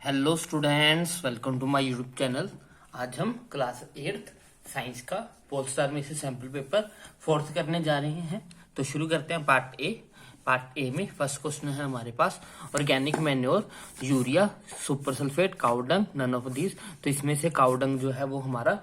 Hello students, welcome to my YouTube channel. आज हम class 8th science का pole star में से सैंपल पेपर 4th करने जा रहे हैं। तो शुरू करते हैं पार्ट ए में फर्स्ट क्वेश्चन है हमारे पास organic manure, urea, super sulphate, cow dung, none of these. तो इसमें से काउडंग जो है वो हमारा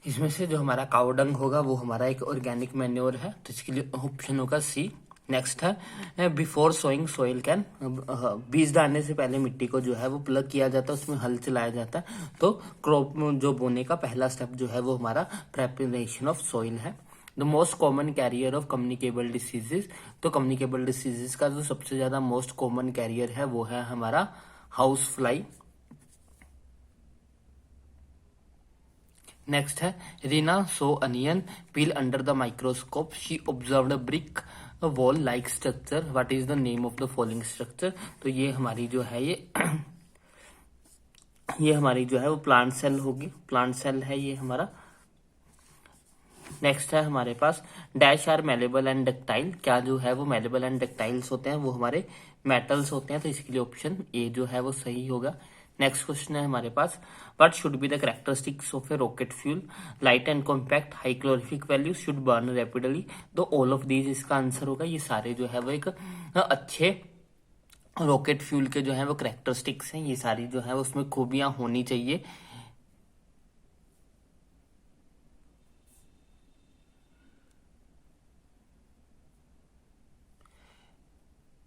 इसमें से जो हमारा काउडंग होगा वो हमारा एक ऑर्गेनिक मैन्योर है। तो इसके लिए ऑप्शन होगा सी। नेक्स्ट है बिफोर सोइंग सोइल कैन, बीज डालने से पहले मिट्टी को जो है वो प्लग किया जाता है, उसमें हल चलाया जाता है। तो क्रॉप जो बोने का पहला स्टेप जो है वो हमारा प्रेपरेशन ऑफ सोइल है। The most common carrier of communicable diseases, तो कम्युनिकेबल डिसीजेज का जो सबसे ज्यादा मोस्ट कॉमन कैरियर है वो है हमारा हाउस फ्लाई। नेक्स्ट है Reena so onion peel under the microscope, she observed a brick wall like structure, what is the name of the following structure. तो ये हमारी जो है ये हमारी जो है वो प्लांट सेल होगी, प्लांट सेल है ये हमारा। नेक्स्ट है हमारे पास dash are malleable and ductile, क्या जो है वो मेलेबल एंड डक्टाइल्स होते हैं वो हमारे मेटल्स होते हैं। तो इसके लिए ऑप्शन ए जो है वो सही होगा। नेक्स्ट क्वेश्चन है हमारे पास what should be the characteristics of a rocket fuel, light and compact, high calorific value, should burn rapidly. तो ऑल ऑफ दीज इसका आंसर होगा। ये सारे जो है वो एक अच्छे रॉकेट फ्यूल के जो है वो कैरेक्टरिस्टिक्स हैं, ये सारी जो है उसमें खूबियां होनी चाहिए।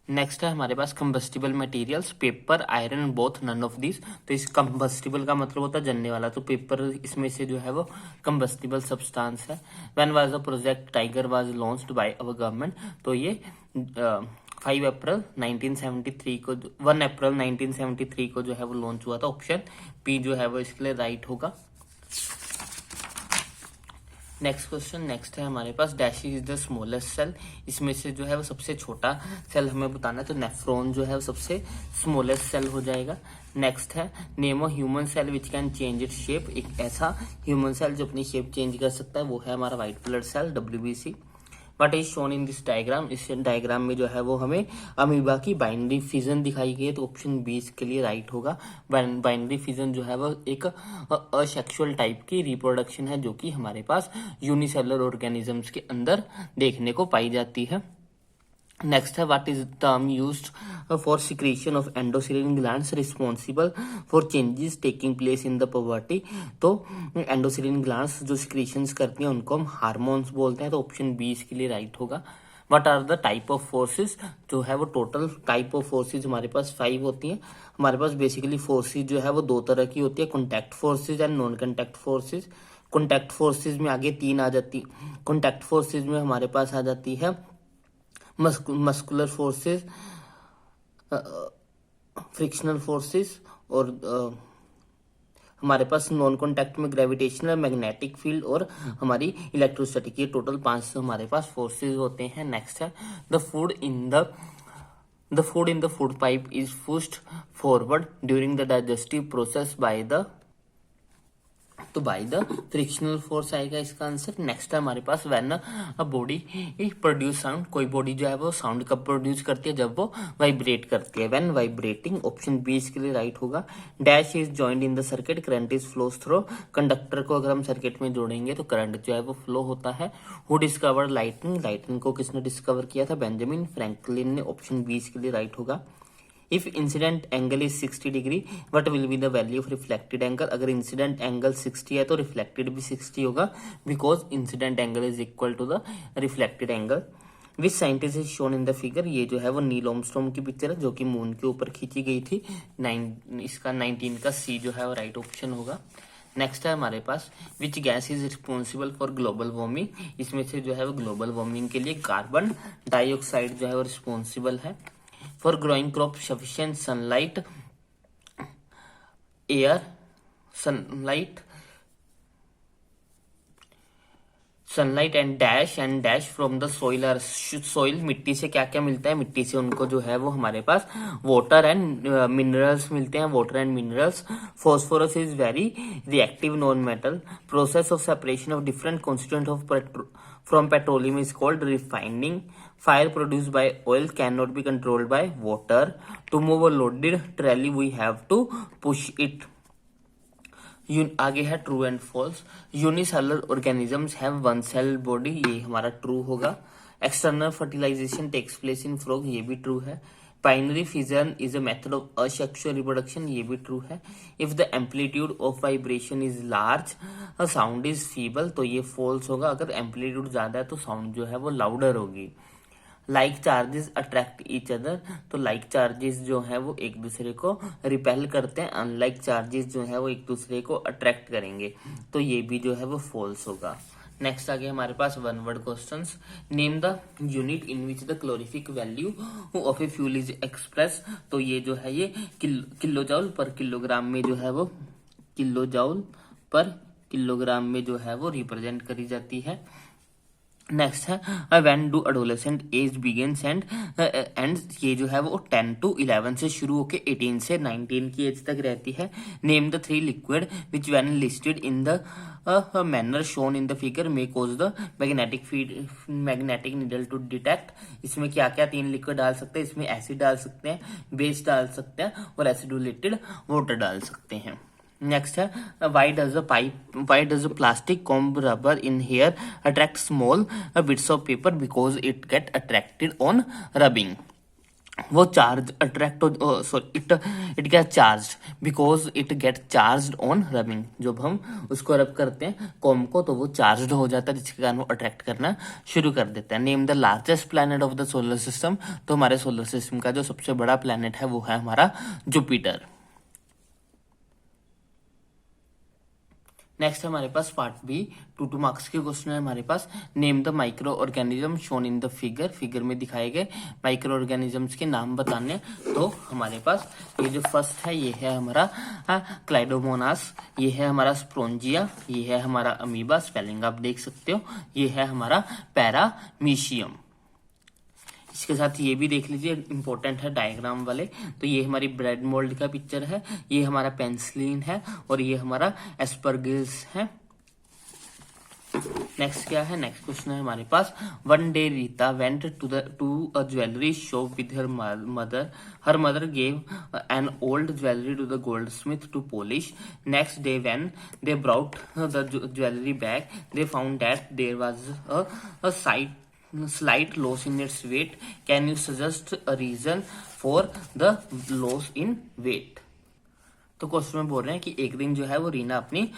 नेक्स्ट है हमारे पास combustible materials, paper, iron, both, none of this. तो इस कंबस्टिबल का मतलब होता है जलने वाला, तो पेपर इसमें से जो है वो कंबस्टिबल सब्सटेंस है। When was the project tiger was launched by our government, तो ये 5 अप्रैल 1973 को, 1 अप्रैल 1973 को जो है वो लॉन्च हुआ था। ऑप्शन पी जो है वो इसके लिए राइट होगा। नेक्स्ट क्वेश्चन नेक्स्ट है हमारे पास dash is the smallest cell, इसमें से जो है वो सबसे छोटा सेल हमें बताना है। तो नेफ्रॉन जो है वो सबसे स्मॉलेस्ट सेल हो जाएगा। नेक्स्ट है name a human cell which can change it shape, एक ऐसा ह्यूमन सेल जो अपनी शेप चेंज कर सकता है वो है हमारा white blood cell, WBC। What is shown in this diagram, इस डायग्राम में जो है वो हमें अमीबा की बाइनरी फिजन दिखाई गई है। तो ऑप्शन बी इसके लिए राइट होगा। बाइनरी फिजन जो है वो एक असेक्सुअल टाइप की रिप्रोडक्शन है जो कि हमारे पास यूनिसेलुलर ऑर्गेनिजम्स के अंदर देखने को पाई जाती है। नेक्स्ट है what is term used for secretion of endocrine glands responsible for changes taking place in the puberty. तो एंडोसिलिन ग्लैंड्स जो सिक्रीशंस करती हैं उनको हम हार्मोन्स बोलते हैं। तो ऑप्शन बी इसके लिए राइट होगा। What are the type of forces, जो है वो टोटल टाइप ऑफ फोर्सेज हमारे पास 5 होती हैं। हमारे पास बेसिकली फोर्सेज जो है वो 2 तरह की होती है, contact forces and non contact forces. Contact forces में आगे 3 आ जाती, कॉन्टैक्ट फोर्सेज में हमारे पास आ जाती है मस्कुलर फोर्सेस, फ्रिक्शनल फोर्सेस, और हमारे पास नॉन कॉन्टैक्ट में ग्रेविटेशनल, मैग्नेटिक फील्ड और हमारी इलेक्ट्रोस्टैटिक। ये टोटल 5 हमारे पास फोर्सेस होते हैं। नेक्स्ट है the food in the food pipe is pushed forward during the digestive process by the frictional force आएगा इसका आंसर। नेक्स्ट है हमारे पास when a body produce sound, कोई बॉडी जो है वो साउंड कब प्रोड्यूस करती है, जब वो वाइब्रेट करती है, व्हेन वाइब्रेटिंग। ऑप्शन बी इसके लिए राइट होगा। Dash is joined in the circuit, current is flows through, conductor को अगर हम सर्किट में जोड़ेंगे तो करंट जो है वो फ्लो होता है। हु डिस्कवर्ड लाइटनिंग, लाइटनिंग को किसने डिस्कवर किया था, बेंजामिन फ्रैंकलिन ने। ऑप्शन बी इसके लिए राइट होगा। If incident angle is 60 degree, what will be the value of reflected angle? अगर इंसिडेंट एंगल 60 है तो रिफ्लेक्टेड भी 60 होगा, because incident angle is equal to the reflected angle. Which scientist is shown in the figure, ये जो है वो Neil Armstrong की पिक्चर है जो कि मून के ऊपर खींची गई थी। इसका 19 का सी जो है वो राइट ऑप्शन होगा। नेक्स्ट है हमारे पास which gas is responsible for global warming, इसमें से जो है वो ग्लोबल वार्मिंग के लिए कार्बन डाइऑक्साइड जो है वो रिस्पॉन्सिबल है। For growing crop, sufficient sunlight, air, sunlight and dash from the soil or soil। मिट्टी से क्या क्या मिलता है, मिट्टी से उनको जो है वो हमारे पास वाटर एंड मिनरल्स मिलते हैं, water and minerals. Phosphorus is very reactive non metal, process of separation of different constituent of from petroleum is called refining. Fire produced by oil cannot be controlled by water. To move a loaded trolley, we have to push it. आगे है true and false. Unicellular organisms have one cell body, ये हमारा true होगा. External fertilisation takes place in frog, ये भी true है. Binary fission is a method of asexual reproduction, ये भी ट्रू है. If the amplitude of vibration is large sound is feeble, तो ये फॉल्स होगा. अगर एम्पलीट्यूड ज्यादा है तो साउंड जो है वो लाउडर होगी. Like charges attract each other, तो लाइक चार्जेस जो है वो एक दूसरे को रिपेल करते हैं. अनलाइक चार्जेस जो है वो एक दूसरे को अट्रैक्ट करेंगे, तो ये भी जो है वो फॉल्स होगा. नेक्स्ट आगे हमारे पास one word questions. Name the unit in which the calorific value of a fuel is express, तो ये जो है ये किलो जाउल पर किलोग्राम में जो है वो किलो जाउल पर किलोग्राम में जो है वो रिप्रेजेंट करी जाती है. नेक्स्ट है when do adolescent age begins and ये जो है वो 10 to 11 से शुरू होकर 18 से 19 की एज तक रहती है. Name the 3 liquid which when listed in the manner shown in the figure may cause the magnetic needle to detect. इसमें क्या क्या 3 लिक्विड डाल सकते हैं, इसमें एसिड डाल सकते हैं, बेस डाल सकते हैं और एसिडुलेटेड वाटर डाल सकते हैं. नेक्स्ट है why does a plastic comb rubber in hair attract small bits of paper, because it get attracted on rubbing. वो charge attract it get charge because it get charge on rubbing. जब हम उसको रब करते हैं com को तो वो चार्ज हो जाता है, जिसके कारण वो अट्रैक्ट करना शुरू कर देता है. Name the largest planet of the solar system, तो हमारे सोलर सिस्टम का जो सबसे बड़ा प्लैनेट है वो है हमारा जुपिटर. नेक्स्ट है हमारे पास पार्ट बी. 2 मार्क्स के क्वेश्चन है हमारे पास. Name the microorganism shown in the figure, figure में दिखाए गए माइक्रो ऑर्गेनिजम्स के नाम बताने. तो हमारे पास ये जो फर्स्ट है ये है हमारा क्लाइडोमोनास, ये है हमारा स्प्रोंजिया, ये है हमारा अमीबा, स्पेलिंग आप देख सकते हो, ये है हमारा पैरामीशियम. इसके साथ ये भी देख लीजिए, इंपॉर्टेंट है डायग्राम वाले. तो ये हमारी ब्रेड मोल्ड का पिक्चर है, ये हमारा पेंसिलिन है और ये हमारा एस्परगिल्स है. नेक्स्ट क्या है, नेक्स्ट क्वेश्चन है हमारे पास. One day Rita went to a jewellery shop with her mother. Her mother gave an old jewellery to the goldsmith to polish. Next day when they brought the jewellery back they found that there was a slight loss in its weight. Can you suggest a reason for the loss in weight? तो question में बोल रहे हैं कि एक दिन जो है वो रीना अपनी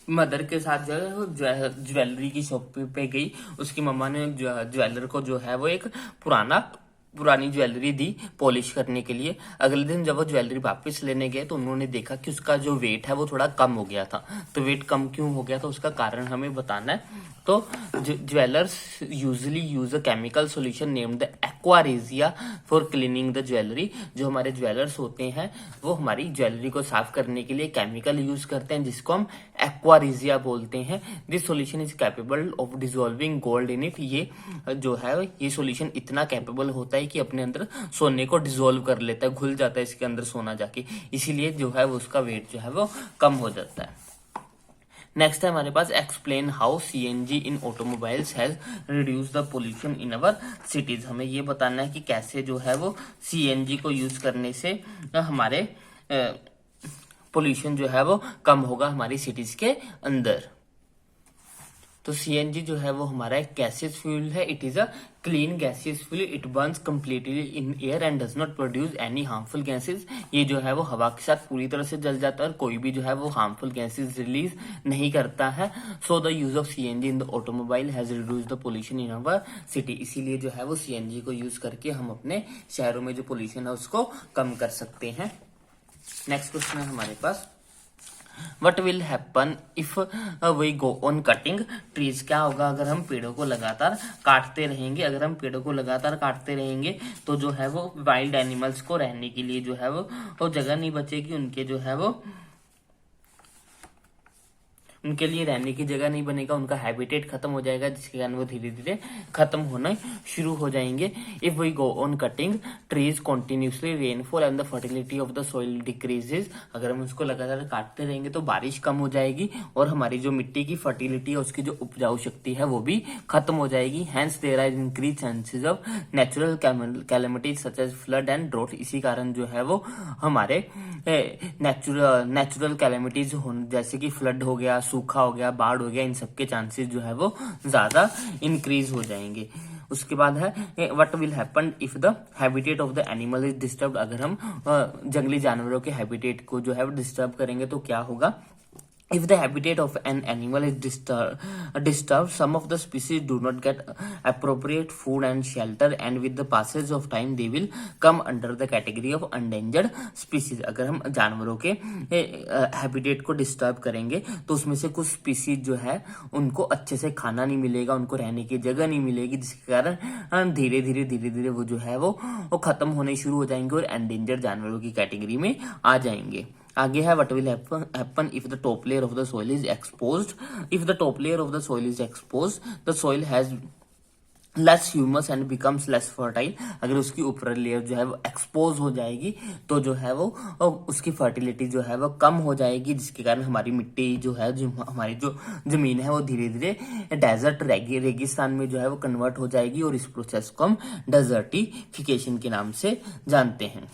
मदर के साथ जो है ज्वेलरी की शॉप पे गई. उसकी मम्मा ने ज्वेलर को जो है वो एक पुरानी ज्वेलरी दी पॉलिश करने के लिए. अगले दिन जब वो ज्वेलरी वापस लेने गए तो उन्होंने देखा कि उसका जो वेट है वो थोड़ा कम हो गया था. तो वेट कम क्यों हो गया था उसका कारण हमें बताना है. तो jewellers usually use a chemical solution named the aqua regia for cleaning the jewellery. जो हमारे ज्वेलर्स होते हैं वो हमारी ज्वेलरी को साफ करने के लिए केमिकल यूज करते हैं जिसको हम एक्वारेजिया बोलते हैं. This solution is capable of dissolving gold in it. ये जो है ये सॉल्यूशन इतना कैपेबल होता है कि अपने अंदर सोने को डिसॉल्व कर लेता है, घुल जाता है इसके अंदर सोना जाके, इसीलिए जो है वो उसका वेट जो है वो कम हो जाता है. नेक्स्ट है हमारे पास explain how CNG in automobiles has reduce the pollution in our cities. हमें ये बताना है कि कैसे जो है वो सीएनजी को यूज करने से हमारे पोल्यूशन जो है वो कम होगा हमारी सिटीज के अंदर. तो सीएनजी जो है वो हमारा एक गैसियस फ्यूल है. It is a clean gaseous fuel. It Burns completely in air and does not produce any harmful gases. ये जो है वो हवा के साथ पूरी तरह से जल जाता है और कोई भी जो है वो हार्मफुल गैसेस रिलीज नहीं करता है. So the use of CNG in the automobile has reduce the pollution in our city. इसीलिए जो है वो सीएनजी को यूज करके हम अपने शहरों में जो पोल्यूशन है उसको कम कर सकते हैं. नेक्स्ट क्वेश्चन है हमारे पास. What will happen if we go on cutting trees? क्या होगा अगर हम पेड़ों को लगातार काटते रहेंगे. अगर हम पेड़ों को लगातार काटते रहेंगे तो जो है वो वाइल्ड एनिमल्स को रहने के लिए जो है वो जगह नहीं बचेगी. उनके जो है वो उनके लिए रहने की जगह नहीं बनेगा, उनका हैबिटेट खत्म हो जाएगा, जिसके कारण वो धीरे धीरे खत्म होना शुरू हो जाएंगे। If we go on cutting trees continuously rainfall and the fertility of the soil decreases, अगर हम उसको लगातार काटते रहेंगे तो बारिश कम हो जाएगी और हमारी जो मिट्टी की फर्टिलिटी है, उसकी जो उपजाऊ शक्ति है, वो भी खत्म हो जाएगी। Hence there are increase chances of natural calamities such as flood and drought, इसी कारण जो है वो हमारे नेचुरल कैलेमिटीज जैसे कि फ्लड हो गया, सूखा हो गया, बाढ़ हो गया, इन सबके चांसेस जो है वो ज्यादा इंक्रीज हो जाएंगे। उसके बाद है what will happen if the habitat of the animal is disturb, अगर हम जंगली जानवरों के हैबिटेट को जो है वो डिस्टर्ब करेंगे तो क्या होगा। If the habitat of an animal is disturbed, some of the species do not get appropriate food and shelter, and with the passage of time, they will come under the category of endangered species. अगर हम जानवरों के habitat को disturb करेंगे तो उसमें से कुछ स्पीसीज जो है उनको अच्छे से खाना नहीं मिलेगा, उनको रहने की जगह नहीं मिलेगी, जिसके कारण धीरे धीरे वो जो है वो खत्म होने शुरू हो जाएंगे और एंडेंजर्ड जानवरों की कैटेगरी में आ जाएंगे। आगे है what will happen if the top layer of the soil is exposed. If the top layer of the soil is exposed, the soil has less humus and becomes less fertile, अगर उसकी ऊपर layer जो है वो expose हो जाएगी तो जो है वो उसकी फर्टिलिटी जो है वो कम हो जाएगी, जिसके कारण हमारी मिट्टी जो है, हमारी जो जमीन है वो धीरे धीरे डेजर्ट रेगिस्तान में जो है वो कन्वर्ट हो जाएगी और इस प्रोसेस को हम डेजर्टिफिकेशन के नाम से जानते हैं।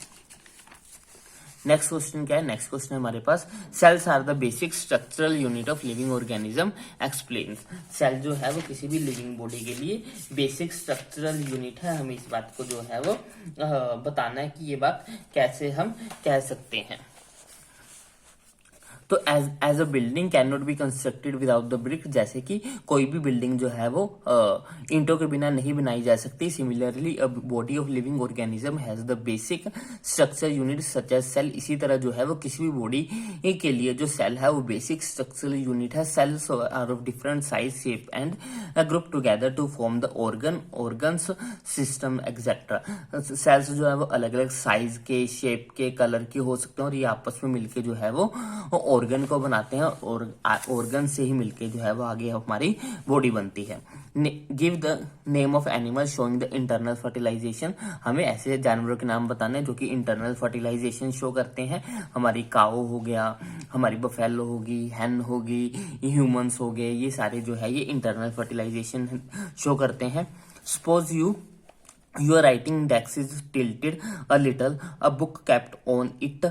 नेक्स्ट क्वेश्चन क्या है, नेक्स्ट क्वेश्चन है हमारे पास cells are the basic structural unit of living organism explain. Cell जो है वो किसी भी लिविंग बॉडी के लिए बेसिक स्ट्रक्चरल यूनिट है, हमें इस बात को जो है वो बताना है कि ये बात कैसे हम कह सकते हैं। तो as a building can not be constructed without the brick, जैसे कि कोई भी बिल्डिंग जो है वो ईंटों के बिना नहीं बनाई जा सकती। Similarly a body of living organism has the basic structure unit such as cell, इसी तरह जो है वो किसी भी बॉडी के लिए जो सेल है वो बेसिक स्ट्रक्चरल यूनिट है। Cells are of different size, shape and group together to form the organs system etcetera. सेल्स जो है वो अलग अलग साइज के, शेप के, कलर के हो सकते हैं और ये आपस में मिलके जो है वो ऑर्गन को बनाते हैं और ऑर्गन से ही मिलके जो है वो आगे हमारी बॉडी बनती है। Give the name of animal showing the internal fertilisation, हमें ऐसे जानवरों के नाम बताने जो कि इंटरनल फर्टिलाइजेशन शो करते हैं। हमारी काओ हो गया, हमारी बफेलो होगी, हैन होगी, ह्यूमंस हो गए, ये सारे जो है ये इंटरनल फर्टिलाइजेशन शो करते हैं। Suppose your writing desk is tilted a little, a book kept on it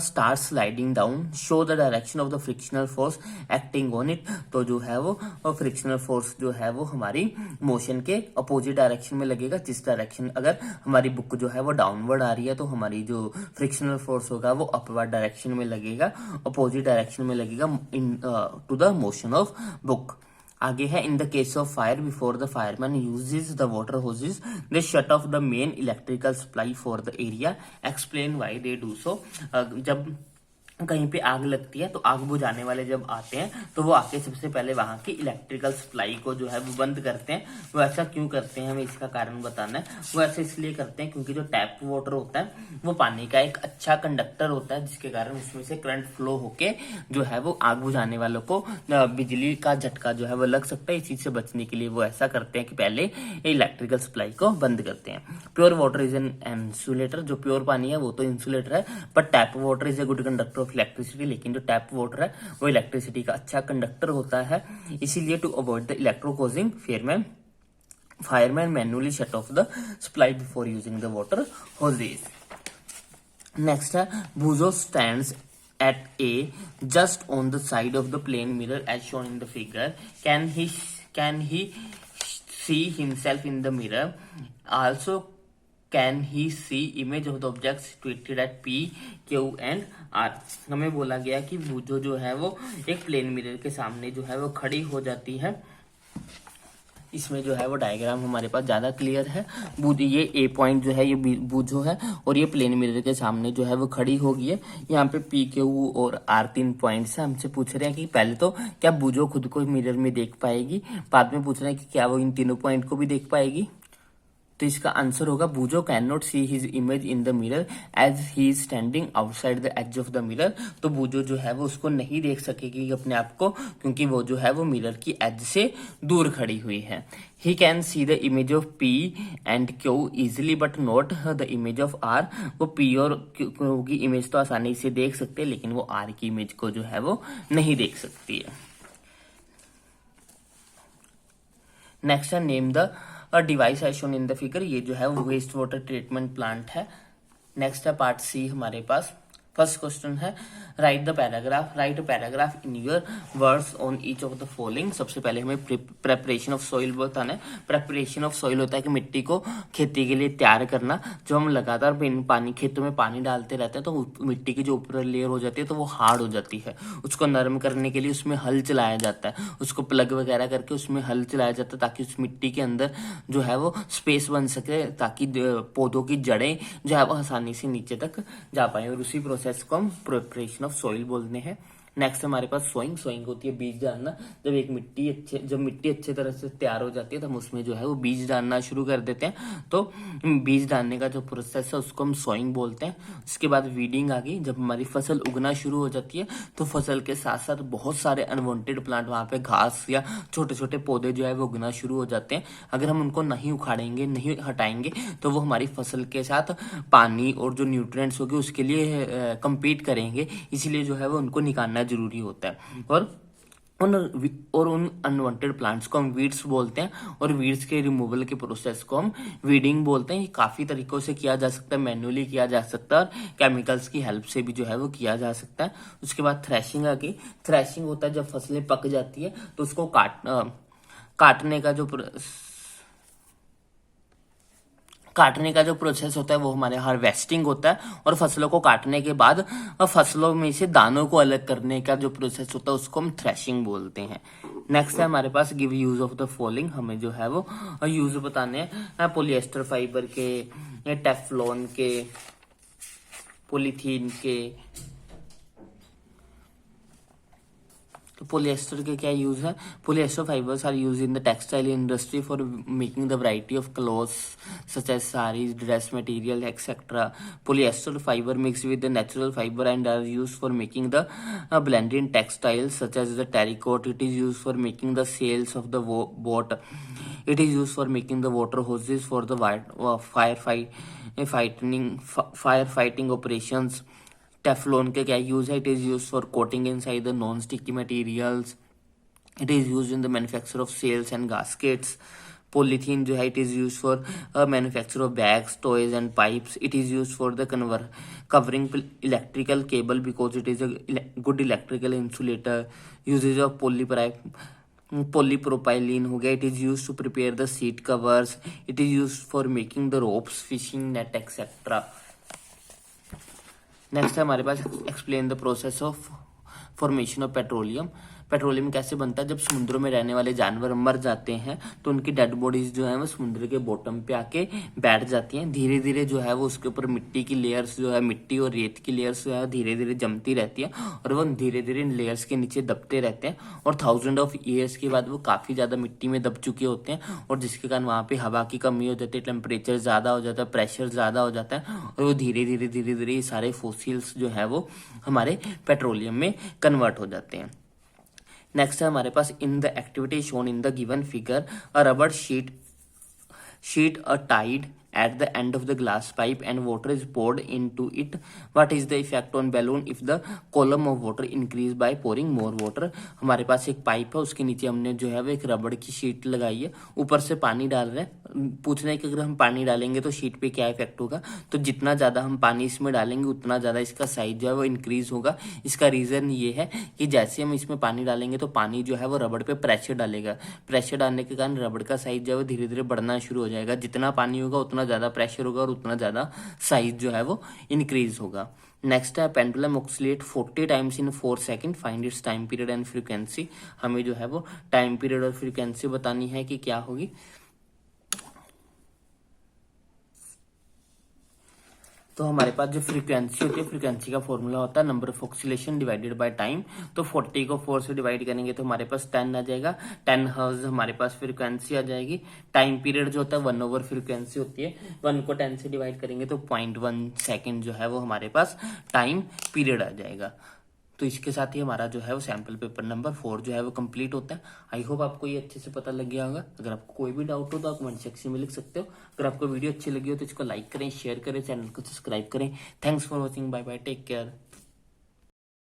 starts sliding down, show the direction of the frictional force acting on it। तो जो है वो फ्रिक्शनल फोर्स जो है वो हमारी मोशन के अपोजिट डायरेक्शन में लगेगा। जिस डायरेक्शन अगर हमारी बुक जो है वो डाउनवर्ड आ रही है तो हमारी जो फ्रिक्शनल फोर्स होगा वो अपवर्ड डायरेक्शन में लगेगा, अपोजिट डायरेक्शन में लगेगा to the motion of book. आगे है in the case of fire before the fireman uses the water hoses they shut off the main electrical supply for the area, explain why they do so. जब कहीं पे आग लगती है तो आग बुझाने वाले जब आते हैं तो वो आके सबसे पहले वहां की इलेक्ट्रिकल सप्लाई को जो है वो बंद करते हैं। वो ऐसा क्यों करते हैं, हमें इसका कारण बताना है। वो ऐसा इसलिए करते हैं क्योंकि जो टैप वाटर होता है वो पानी का एक अच्छा कंडक्टर होता है, जिसके कारण उसमें से करंट फ्लो होके जो है वो आग बुझाने वालों को बिजली का झटका जो है वो लग सकता है। इस चीज से बचने के लिए वो ऐसा करते हैं कि पहले इलेक्ट्रिकल सप्लाई को बंद करते हैं। Pure water is an insulator, जो प्योर पानी है वो तो इंसुलेटर है, but tap water is a good conductor electricity, लेकिन जो टैप वाटर है वो इलेक्ट्रिसिटी का अच्छा कंडक्टर होता है। इसीलिए to avoid the electro causing fireman manually shut off the supply before using the water hoses. Next है बुजो stands at A just on the side of the plane mirror as shown in the figure. Can he see himself in the mirror? Also can he see image of the objects situated at P, Q and R? हमें बोला गया कि बुजो जो है वो एक plane mirror के सामने जो है वो खड़ी हो जाती है। इसमें जो है वो डायग्राम हमारे पास ज्यादा क्लियर है। ये ए पॉइंट जो है ये बुजो है और ये प्लेन मिरर के सामने जो है वो खड़ी हो गई है। यहाँ पे पी, क्यू और आर 3 पॉइंट्स है। हमसे पूछ रहे हैं कि पहले तो क्या बुजो खुद को मिरर में देख पाएगी, बाद में पूछ रहे हैं कि क्या वो इन तीनों पॉइंट को भी देख पाएगी। तो इसका आंसर होगा Boojho can not see his image in the mirror as he is standing outside the edge of the mirror. तो बूजो जो है वो उसको नहीं देख सकेगी अपने आप को, क्योंकि वो जो है वो मिरर की एज से दूर खड़ी हुई है। He can see the image of P and Q easily but not the image of R. वो पी और क्यू की इमेज तो आसानी से देख सकते हैं, लेकिन वो आर की इमेज को जो है वो नहीं देख सकती है। नेक्स्ट है name the device as shown in the figure. ये जो है वो वेस्ट वाटर ट्रीटमेंट प्लांट है। नेक्स्ट है पार्ट सी हमारे पास। फर्स्ट क्वेश्चन है write the paragraph, write paragraph in your words on each of the following. सबसे पहले हमें प्रेपरेशन ऑफ सॉइल बताना है। प्रेपरेशन ऑफ सॉइल होता है कि मिट्टी को खेती के लिए तैयार करना। जो हम लगातार पानी खेतों में पानी डालते रहते हैं तो मिट्टी की जो ऊपर लेयर हो जाती है तो वो हार्ड हो जाती है। उसको नरम करने के लिए उसमें हल चलाया जाता है, उसको प्लग वगैरह करके उसमें हल चलाया जाता है ताकि उस मिट्टी के अंदर जो है वो स्पेस बन सके, ताकि पौधों की जड़ें जो है वो आसानी से नीचे तक जा पाए। और उसी प्रोसेस को हम प्रिपरेशन ऑफ सॉइल बोलते हैं। नेक्स्ट हमारे पास सोइंग। सोइंग होती है बीज डालना। जब मिट्टी अच्छे तरह से तैयार हो जाती है तो हम उसमें जो है वो बीज डालना शुरू कर देते हैं। तो बीज डालने का जो प्रोसेस है उसको हम सोइंग बोलते हैं। उसके बाद वीडिंग आ गई। जब हमारी फसल उगना शुरू हो जाती है तो फसल के साथ साथ बहुत सारे अनवांटेड प्लांट, वहां पे घास या छोटे छोटे पौधे जो है वो उगना शुरू हो जाते हैं। अगर हम उनको नहीं उखाड़ेंगे, नहीं हटाएंगे, तो वो हमारी फसल के साथ पानी और जो न्यूट्रिएंट्स होंगे उसके लिए compete करेंगे। इसीलिए जो है वो उनको निकालना जरूरी होता है। और उन अनवांटेड प्लांट्स को हम वीड्स बोलते हैं। और वीड्स के रिमूवल के प्रोसेस को हम वीडिंग बोलते हैं। ये काफी तरीकों से किया जा सकता है, मैन्युअली किया जा सकता है और केमिकल्स की हेल्प से भी जो है वो किया जा सकता है। उसके बाद थ्रेशिंग आ गई। थ्रेशिंग होता है जब फसलें पक जाती है तो उसको काटने का जो प्रोसेस होता है वो हमारे हार्वेस्टिंग होता है। और फसलों को काटने के बाद फसलों में से दानों को अलग करने का जो प्रोसेस होता है उसको हम थ्रेशिंग बोलते हैं। नेक्स्ट है हमारे पास give use of the following. हमें जो है वो यूज बताने हैं पॉलिएस्टर फाइबर के, टेफ्लॉन के, पॉलीथीन के। तो पॉलिएस्टर के क्या यूज है? Polyester fibres are use in the textile industry for making the variety of clothes such as saris, dress material etcetera. Polyester fibre mix with the natural fibre and are use for making the blended textiles such as the terracotta. It is used for making the sails of the boat. It is used for making the water hoses for the firefighting operations. Teflon के क्या use है? It is use for coating inside the non sticky materials. It is use in the manufacture of seals and gaskets. Polythene जो है it is use for manufacture of bags, toys and pipes. It is use for the covering electrical cable because it is a good electrical insulator. Usage of polypropylene हो गया। It is use to prepare the seat covers. It is use for making the ropes, fishing net etcetera. Next है हमारे पास explain the process of formation of petroleum. Petroleum कैसे बनता है? जब समुद्रों में रहने वाले जानवर मर जाते हैं तो उनकी डेड बॉडीज जो है वो समुद्र के बॉटम पे आके बैठ जाती हैं। धीरे धीरे जो है वो उसके ऊपर मिट्टी की लेयर्स जो है, मिट्टी और रेत की लेयर्स जो है धीरे धीरे जमती रहती है और वो धीरे धीरे इन लेयर्स के नीचे दबते रहते हैं। और 1000 ऑफ ईयर्स के बाद वो काफी ज्यादा मिट्टी में दब चुके होते हैं और जिसके कारण वहां पे हवा की कमी हो जाती है, टेम्परेचर ज्यादा हो जाता है, प्रेशर ज्यादा हो जाता है और वो धीरे धीरे ये सारे फॉसिल्स जो है वो हमारे पेट्रोलियम में कन्वर्ट हो जाते हैं। नेक्स्ट है हमारे पास in the activity shown in the given figure a rubber sheet a tied at the end of the glass pipe and water is poured into it. What is the effect on balloon if the column of water increase by pouring more water? हमारे पास एक pipe है, उसके नीचे हमने जो है वो एक रबड़ की शीट लगाई है, ऊपर से पानी डाल रहे हैं। पूछ रहे हैं कि अगर हम पानी डालेंगे तो शीट पे क्या इफेक्ट होगा? तो जितना ज्यादा हम पानी इसमें डालेंगे उतना ज्यादा इसका साइज जो है वो इंक्रीज होगा। इसका रीजन ये है कि जैसे हम इसमें पानी डालेंगे तो पानी जो है वो रबड़ पे प्रेशर डालेगा। प्रेशर डालने के कारण रबड़ का साइज जो है वो धीरे धीरे बढ़ना शुरू हो जाएगा। जितना पानी होगा उतना ज्यादा प्रेशर होगा और उतना ज्यादा साइज जो है वो इंक्रीज होगा। नेक्स्ट है pendulum oxalate 40 times in 4 second, find its time period and frequency. हमें जो है वो टाइम पीरियड और फ्रीक्वेंसी बतानी है कि क्या होगी। तो हमारे पास जो फ्रीक्वेंसी होती है, फ्रीक्वेंसी का फॉर्मूला होता है number of oscillation divided by time. तो 40 को 4 से डिवाइड करेंगे तो हमारे पास 10 आ जाएगा। 10 हर्ट्ज हमारे पास फ्रीक्वेंसी आ जाएगी। टाइम पीरियड जो होता है 1 ओवर फ्रीक्वेंसी होती है, 1 को 10 से डिवाइड करेंगे तो 0.1 सेकेंड जो है वो हमारे पास टाइम पीरियड आ जाएगा। तो इसके साथ ही हमारा जो है वो सैंपल पेपर नंबर 4 जो है वो कंप्लीट होता है। आई होप आपको ये अच्छे से पता लग गया होगा। अगर आपको कोई भी डाउट हो तो आप कमेंट सेक्शन में लिख सकते हो। अगर आपको वीडियो अच्छी लगी हो तो इसको लाइक करें, शेयर करें, चैनल को सब्सक्राइब करें। Thanks for watching, bye bye, take care.